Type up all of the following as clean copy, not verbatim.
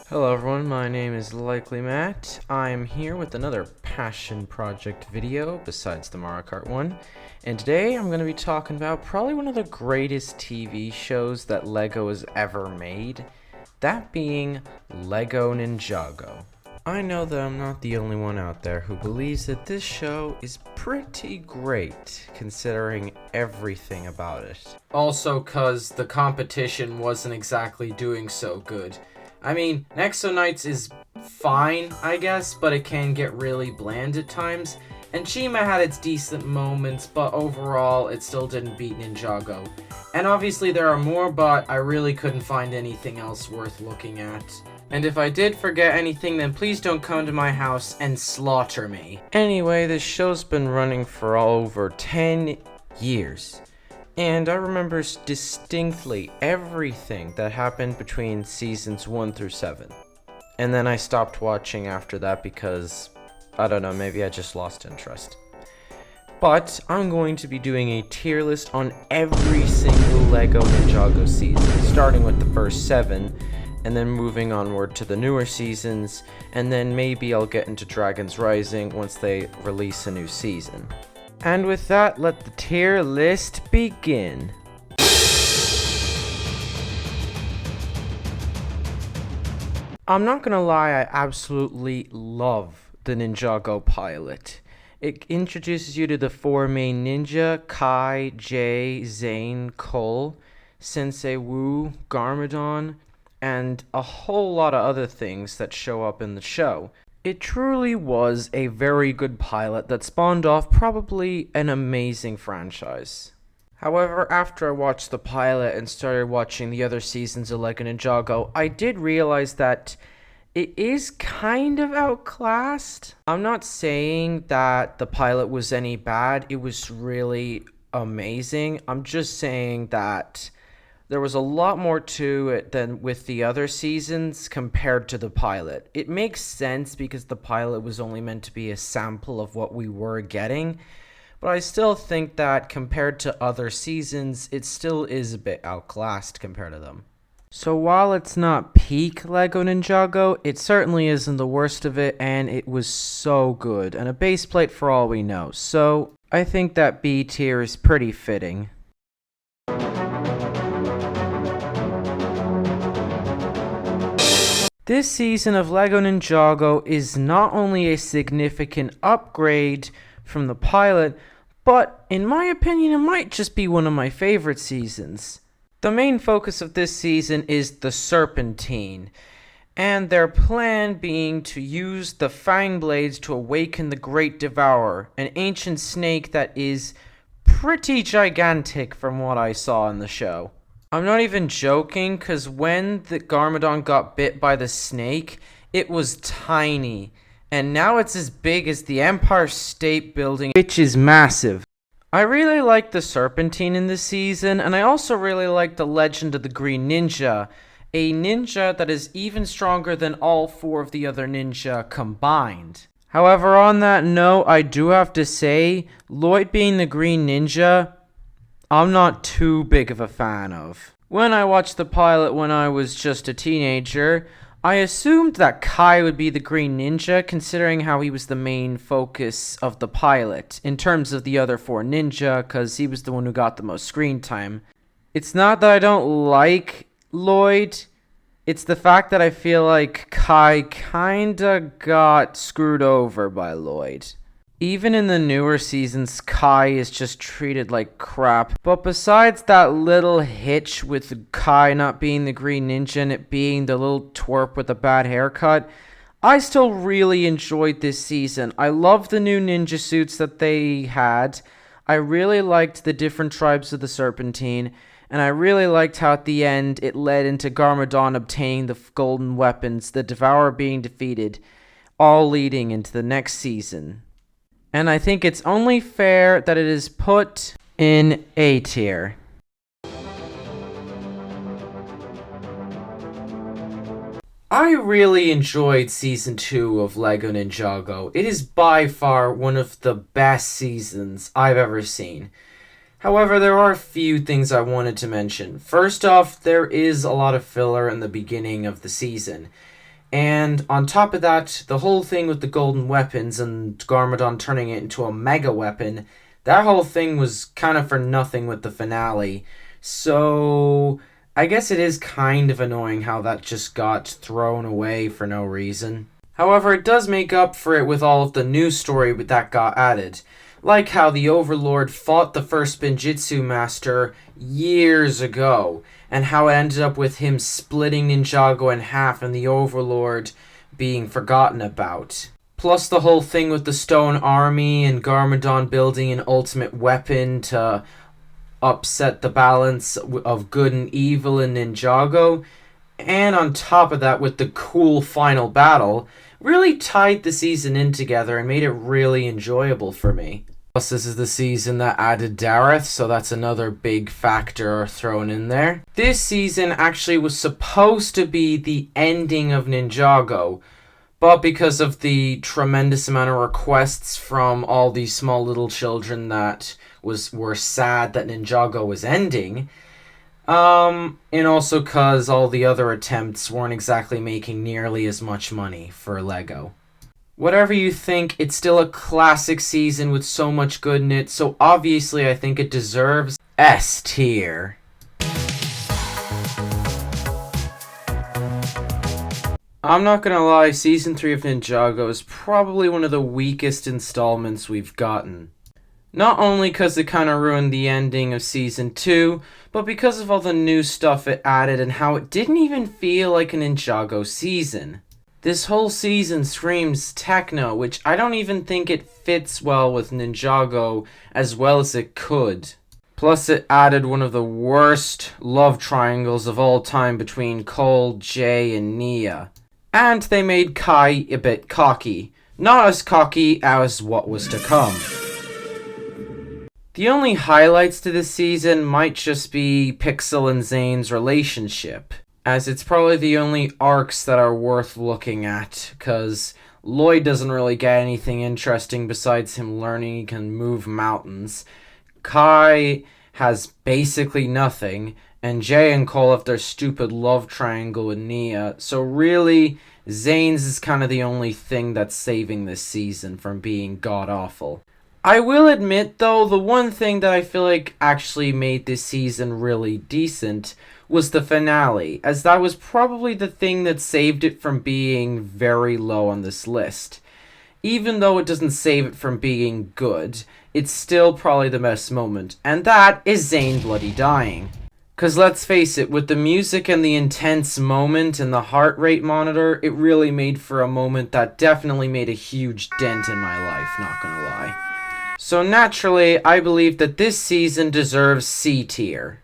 Hello everyone, my name is Likely Matt. I'm here with another passion project video besides the Mario Kart one, and today I'm going to be talking about probably one of the greatest TV shows that LEGO has ever made, that being LEGO Ninjago. I know that I'm not the only one out there who believes that this show is pretty great, considering everything about it. Also, cause the competition wasn't exactly doing so good. I mean, Nexo Knights is fine, I guess, but it can get really bland at times. And Chima had its decent moments, but overall, it still didn't beat Ninjago. And obviously there are more, but I really couldn't find anything else worth looking at. And if I did forget anything, then please don't come to my house and slaughter me. Anyway, this show's been running for over 10 years. And I remember distinctly everything that happened between seasons 1 through 7. And then I stopped watching after that because, I don't know, maybe I just lost interest. But I'm going to be doing a tier list on every single LEGO Ninjago season, starting with the first 7, and then moving onward to the newer seasons, and then maybe I'll get into Dragon's Rising once they release a new season. And with that, let the tier list begin. I'm not gonna lie, I absolutely love the Ninjago pilot. It introduces you to the 4 main ninja, Kai, Jay, Zane, Cole, Sensei Wu, Garmadon, and a whole lot of other things that show up in the show. It truly was a very good pilot that spawned off probably an amazing franchise. However, after I watched the pilot and started watching the other seasons of LEGO Ninjago, I did realize that it is kind of outclassed. I'm not saying that the pilot was any bad, it was really amazing. I'm just saying that there was a lot more to it than with the other seasons compared to the pilot. It makes sense because the pilot was only meant to be a sample of what we were getting, but I still think that compared to other seasons, it still is a bit outclassed compared to them. So while it's not peak LEGO Ninjago, it certainly isn't the worst of it, and it was so good, and a base plate for all we know. So I think that B tier is pretty fitting. This season of LEGO Ninjago is not only a significant upgrade from the pilot, but in my opinion, it might just be one of my favorite seasons. The main focus of this season is the Serpentine, and their plan being to use the Fang Blades to awaken the Great Devourer, an ancient snake that is pretty gigantic from what I saw in the show. I'm not even joking, because when the Garmadon got bit by the snake, it was tiny. And now it's as big as the Empire State Building, which is massive. I really like the Serpentine in this season, and I also really like the Legend of the Green Ninja, a ninja that is even stronger than all 4 of the other ninja combined. However, on that note, I do have to say, Lloyd being the Green Ninja, I'm not too big of a fan of. When I watched the pilot when I was just a teenager, I assumed that Kai would be the Green Ninja, considering how he was the main focus of the pilot, in terms of the other 4 ninja, because he was the one who got the most screen time. It's not that I don't like Lloyd, it's the fact that I feel like Kai kinda got screwed over by Lloyd. Even in the newer seasons, Kai is just treated like crap. But besides that little hitch with Kai not being the Green Ninja and it being the little twerp with a bad haircut, I still really enjoyed this season. I love the new ninja suits that they had. I really liked the different tribes of the Serpentine. And I really liked how at the end it led into Garmadon obtaining the golden weapons, the Devourer being defeated, all leading into the next season. And I think it's only fair that it is put in A tier. I really enjoyed Season 2 of LEGO Ninjago. It is by far one of the best seasons I've ever seen. However, there are a few things I wanted to mention. First off, there is a lot of filler in the beginning of the season. And on top of that, the whole thing with the golden weapons and Garmadon turning it into a mega weapon, that whole thing was kind of for nothing with the finale. So I guess it is kind of annoying how that just got thrown away for no reason. However, it does make up for it with all of the new story that got added. Like how the Overlord fought the first Benjitsu Master years ago, and how it ended up with him splitting Ninjago in half and the Overlord being forgotten about. Plus the whole thing with the Stone Army and Garmadon building an ultimate weapon to upset the balance of good and evil in Ninjago. And on top of that, with the cool final battle, really tied the season in together and made it really enjoyable for me. Plus, this is the season that added Dareth, so that's another big factor thrown in there. This season actually was supposed to be the ending of Ninjago, but because of the tremendous amount of requests from all these small little children that were sad that Ninjago was ending, and also because all the other attempts weren't exactly making nearly as much money for LEGO. Whatever you think, it's still a classic season with so much good in it, so obviously I think it deserves S tier. I'm not gonna lie, Season 3 of Ninjago is probably one of the weakest installments we've gotten. Not only because it kind of ruined the ending of Season 2, but because of all the new stuff it added and how it didn't even feel like a Ninjago season. This whole season screams techno, which I don't even think it fits well with Ninjago as well as it could. Plus it added one of the worst love triangles of all time between Cole, Jay, and Nia. And they made Kai a bit cocky. Not as cocky as what was to come. The only highlights to this season might just be Pixel and Zane's relationship, as it's probably the only arcs that are worth looking at, because Lloyd doesn't really get anything interesting besides him learning he can move mountains. Kai has basically nothing, and Jay and Cole have their stupid love triangle with Nia, so really, Zane's is kind of the only thing that's saving this season from being god-awful. I will admit, though, the one thing that I feel like actually made this season really decent was the finale, as that was probably the thing that saved it from being very low on this list. Even though it doesn't save it from being good, it's still probably the best moment, and that is Zane bloody dying. Cause let's face it, with the music and the intense moment and the heart rate monitor, it really made for a moment that definitely made a huge dent in my life, not gonna lie. So naturally, I believe that this season deserves C tier.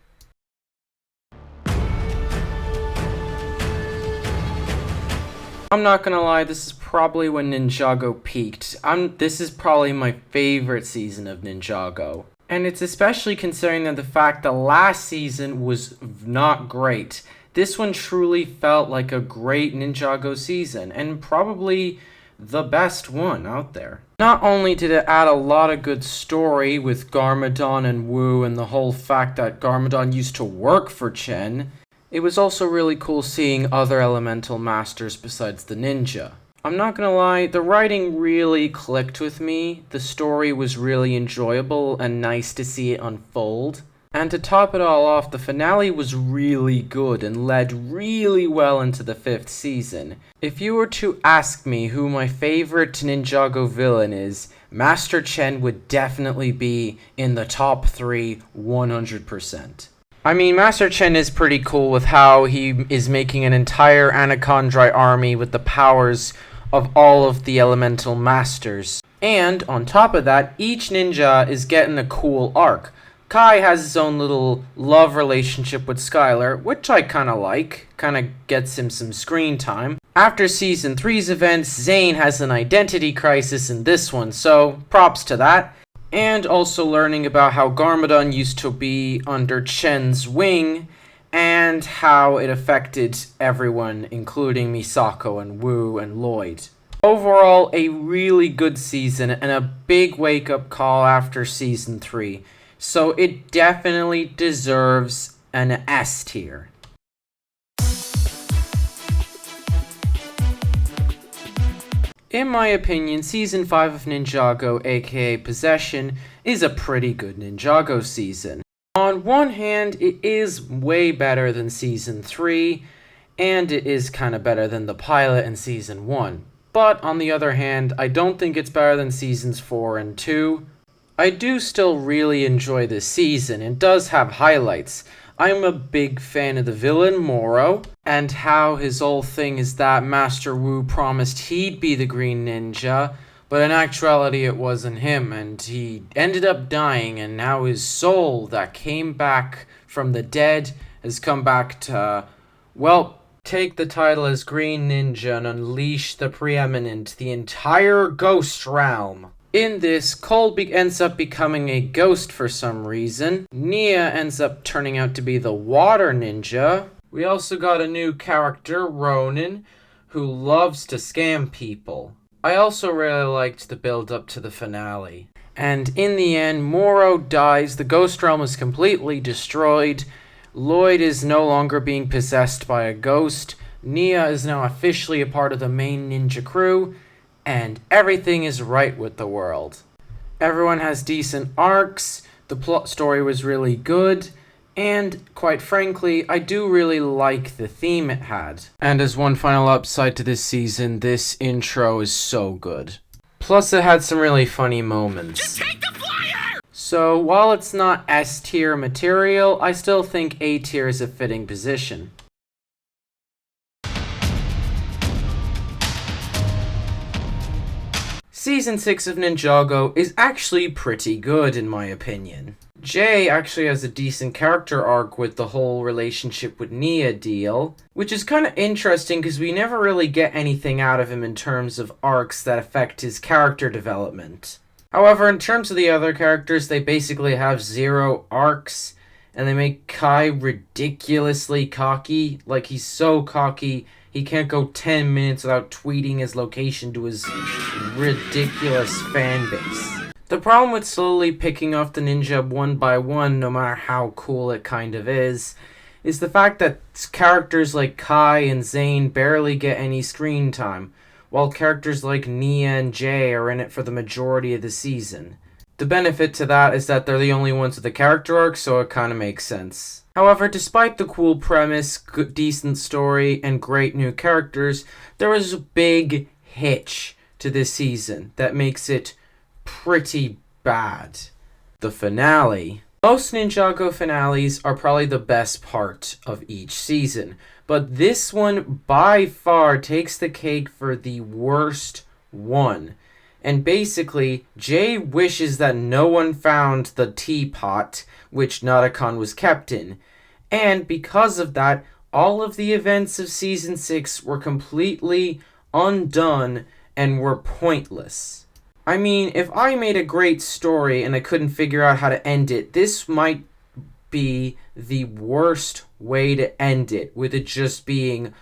I'm not gonna lie, this is probably when Ninjago peaked. This is probably my favorite season of Ninjago. And it's especially considering that the fact that last season was not great. This one truly felt like a great Ninjago season, and probably the best one out there. Not only did it add a lot of good story with Garmadon and Wu and the whole fact that Garmadon used to work for Chen, it was also really cool seeing other elemental masters besides the ninja. I'm not gonna lie, the writing really clicked with me, the story was really enjoyable and nice to see it unfold. And to top it all off, the finale was really good and led really well into the 5th season. If you were to ask me who my favorite Ninjago villain is, Master Chen would definitely be in the top 3 100%. I mean, Master Chen is pretty cool with how he is making an entire Anacondri army with the powers of all of the elemental masters. And on top of that, each ninja is getting a cool arc. Kai has his own little love relationship with Skylar, which I kinda like. Kinda gets him some screen time. After Season 3's events, Zane has an identity crisis in this one, so props to that. And also learning about how Garmadon used to be under Chen's wing, and how it affected everyone, including Misako and Wu and Lloyd. Overall, a really good season, and a big wake-up call after Season 3. So it definitely deserves an S tier. In my opinion, Season 5 of Ninjago, aka Possession, is a pretty good Ninjago season. On one hand, it is way better than Season 3, and it is kinda better than the pilot in Season 1. But on the other hand, I don't think it's better than Seasons 4 and 2. I do still really enjoy this season. It does have highlights. I'm a big fan of the villain, Moro, and how his whole thing is that Master Wu promised he'd be the Green Ninja, but in actuality it wasn't him, and he ended up dying, and now his soul that came back from the dead has come back to, well, take the title as Green Ninja and unleash the preeminent, the entire ghost realm. In this, Cole ends up becoming a ghost for some reason. Nia ends up turning out to be the water ninja. We also got a new character, Ronin, who loves to scam people. I also really liked the build up to the finale. And in the end, Moro dies, the ghost realm is completely destroyed, Lloyd is no longer being possessed by a ghost, Nia is now officially a part of the main ninja crew, and everything is right with the world. Everyone has decent arcs, the plot story was really good, and quite frankly, I do really like the theme it had. And as one final upside to this season, this intro is so good. Plus it had some really funny moments. Just take the flyer! So while it's not S tier material, I still think A tier is a fitting position. Season 6 of Ninjago is actually pretty good in my opinion. Jay actually has a decent character arc with the whole relationship with Nia deal, which is kind of interesting because we never really get anything out of him in terms of arcs that affect his character development. However, in terms of the other characters, they basically have zero arcs, and they make Kai ridiculously cocky. Like, he's so cocky, he can't go 10 minutes without tweeting his location to his ridiculous fan base. The problem with slowly picking off the ninja one by one, no matter how cool it kind of is the fact that characters like Kai and Zane barely get any screen time, while characters like Nia and Jay are in it for the majority of the season. The benefit to that is that they're the only ones with a character arc, so it kind of makes sense. However, despite the cool premise, good, decent story, and great new characters, there was a big hitch to this season that makes it pretty bad. The finale. Most Ninjago finales are probably the best part of each season, but this one by far takes the cake for the worst one. And basically, Jay wishes that no one found the teapot which Narukon was kept in. And because of that, all of the events of Season 6 were completely undone and were pointless. I mean, if I made a great story and I couldn't figure out how to end it, this might be the worst way to end it, with it just being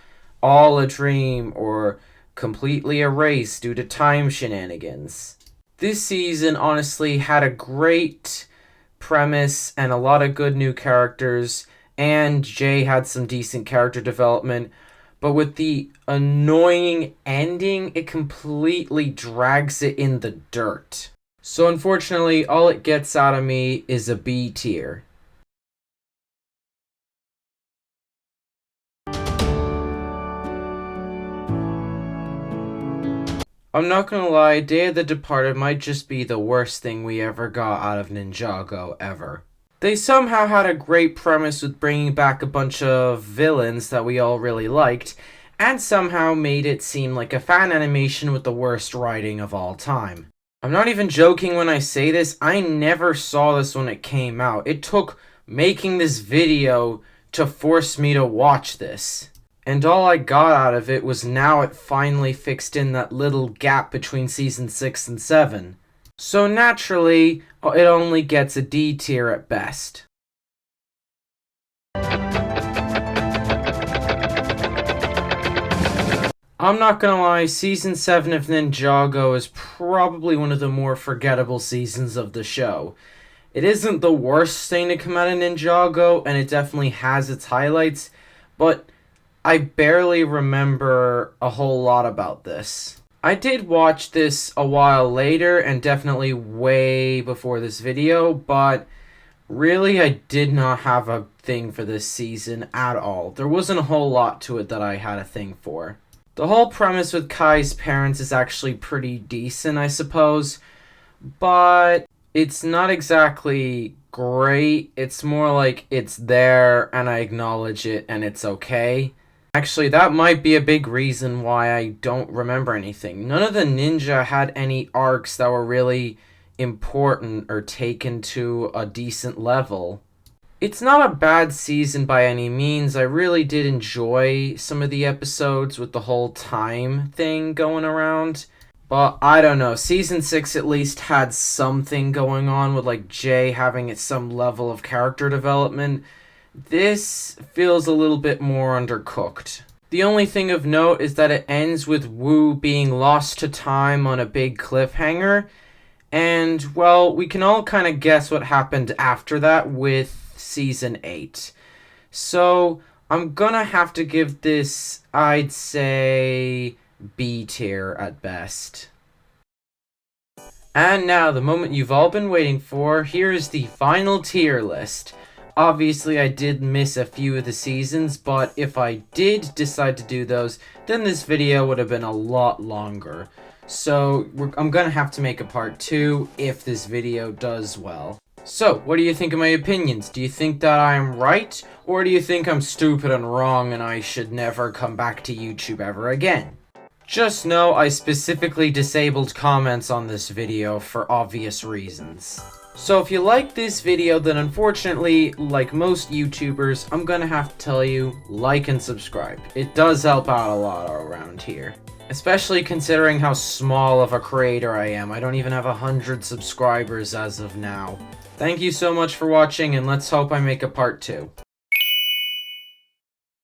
all a dream or completely erased due to time shenanigans. This season honestly had a great premise and a lot of good new characters, and Jay had some decent character development, but with the annoying ending, it completely drags it in the dirt. So unfortunately, all it gets out of me is a B tier. I'm not gonna lie, Day of the Departed might just be the worst thing we ever got out of Ninjago ever. They somehow had a great premise with bringing back a bunch of villains that we all really liked, and somehow made it seem like a fan animation with the worst writing of all time. I'm not even joking when I say this, I never saw this when it came out. It took making this video to force me to watch this. And all I got out of it was now it finally fixed in that little gap between Season 6 and 7. So naturally, it only gets a D tier at best. I'm not gonna lie, Season 7 of Ninjago is probably one of the more forgettable seasons of the show. It isn't the worst thing to come out of Ninjago, and it definitely has its highlights, but I barely remember a whole lot about this. I did watch this a while later and definitely way before this video, but really I did not have a thing for this season at all. There wasn't a whole lot to it that I had a thing for. The whole premise with Kai's parents is actually pretty decent, I suppose, but it's not exactly great. It's more like it's there and I acknowledge it and it's okay. Actually, that might be a big reason why I don't remember anything. None of the ninja had any arcs that were really important or taken to a decent level. It's not a bad season by any means. I really did enjoy some of the episodes with the whole time thing going around. But I don't know, season 6 at least had something going on with like Jay having some level of character development. This feels a little bit more undercooked. The only thing of note is that it ends with Wu being lost to time on a big cliffhanger. And, well, we can all kind of guess what happened after that with Season 8. So, I'm gonna have to give this, I'd say, B tier at best. And now, the moment you've all been waiting for, here is the final tier list. Obviously, I did miss a few of the seasons, but if I did decide to do those, then this video would have been a lot longer. So, I'm gonna have to make a part 2 if this video does well. So, what do you think of my opinions? Do you think that I'm right? Or do you think I'm stupid and wrong and I should never come back to YouTube ever again? Just know I specifically disabled comments on this video for obvious reasons. So if you like this video, then unfortunately, like most YouTubers, I'm gonna have to tell you, like and subscribe. It does help out a lot around here. Especially considering how small of a creator I am. I don't even have 100 subscribers as of now. Thank you so much for watching, and let's hope I make a part 2.